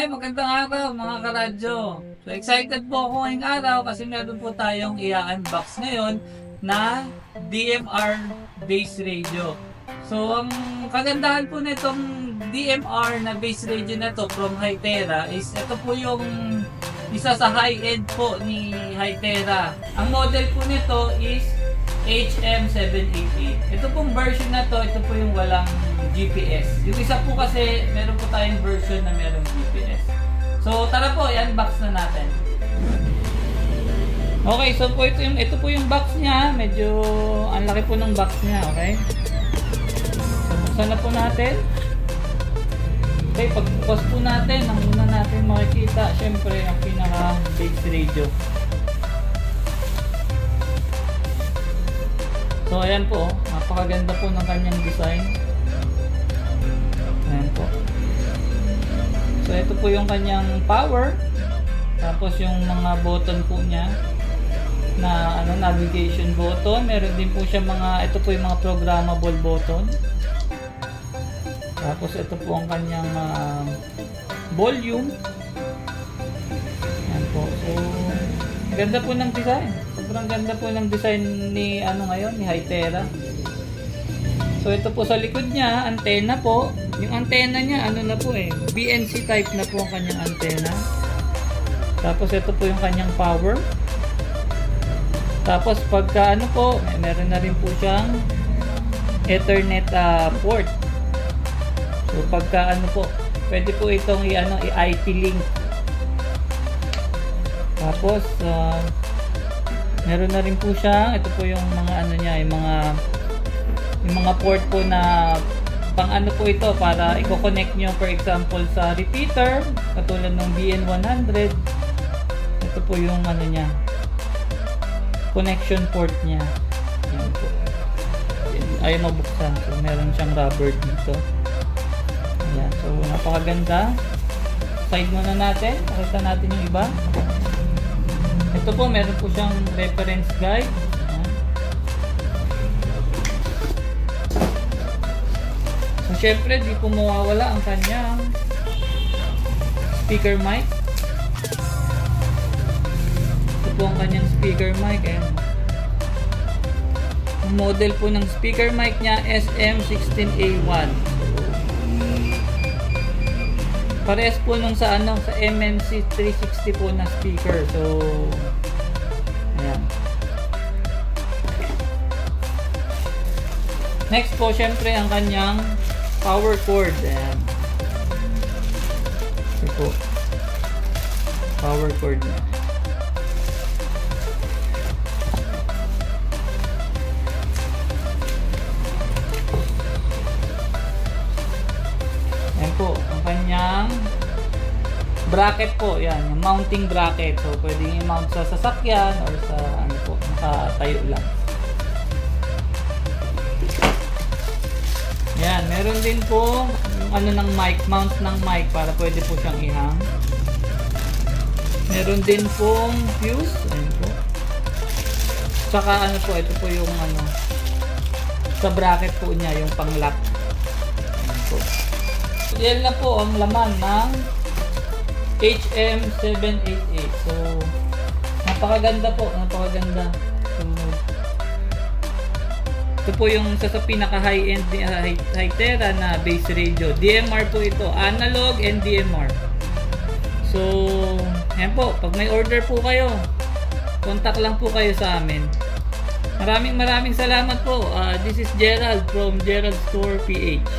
Hi, magandang araw mga karadyo. So excited po ako ngayong araw kasi meron po tayong i-unbox ngayon na DMR base radio. So ang kagandahan po nitong DMR na base radio na to from Hytera is ito po yung isa sa high-end po ni Hytera. Ang model po nito is HM788. Ito pong version na to, ito po yung walang GPS. Yung isa po kasi, meron po tayong version na merong GPS. So, tara po, i-unbox na natin. Okay, so po ito po yung box niya. Medyo, ang laki po ng box niya, okay? So, buksan na po natin. Okay, pagbukas po natin, ang una natin makikita, syempre, ang pinaka-base radio. So ayan po, napakaganda po ng kanyang design. Ayan po. So ito po yung kanyang power. Tapos yung mga button po niya na navigation button. Meron din po siya ito po yung mga programmable button. Tapos ito po ang kanyang volume. Ayan po. So ganda po ng design. Sobrang ganda po ng design ni ni Hytera. So ito po sa likod niya, antena po. Yung antena niya na po BNC type na po ang kanyang antena. Tapos ito po yung kanyang power. Tapos pagka meron na rin po siyang Ethernet port. So pagka pwede po itong i-IP link. Tapos meron na rin po siya, ito po yung mga yung mga port po na pang po ito para i-connect nyo, for example sa repeater katulad ng BN100. Ito po yung niya, connection port niya. Ayan po, ayaw mabuksan, so meron siyang rubber dito. Ayan, so napakaganda. Side muna natin, pakita natin yung iba. Ito po, meron po siyang reference guide. So, syempre, di po mawawala ang kanyang speaker mic. Ito po ang kanyang speaker mic. Ayan. Ang model po ng speaker mic niya, SM16A1. Parehas po nung sa MMC 360 po na speaker. So ayan. Next po syempre ang kanyang power cord. Ayan. Ito po, power cord niya. Ayan po ang kanyang bracket po, yan, yung mounting bracket. So pwedeng i-mount sa sasakyan or sa nakatayo lang. Yan, meron din po yung ng mic, mount ng mic para pwede po siyang i-hang. Meron din pong fuse, ayan po. Tsaka ito po yung sa bracket po niya, yung pang-lock. Ayan po. So, yan na po ang laman ng HM788. So, napakaganda po, napakaganda. So, ito po yung isa sa pinaka high-end Hytera na base radio. DMR po ito, analog and DMR. So, ayan po, pag may order po kayo, contact lang po kayo sa amin. Maraming salamat po. This is Gerald from Gerald Store PH.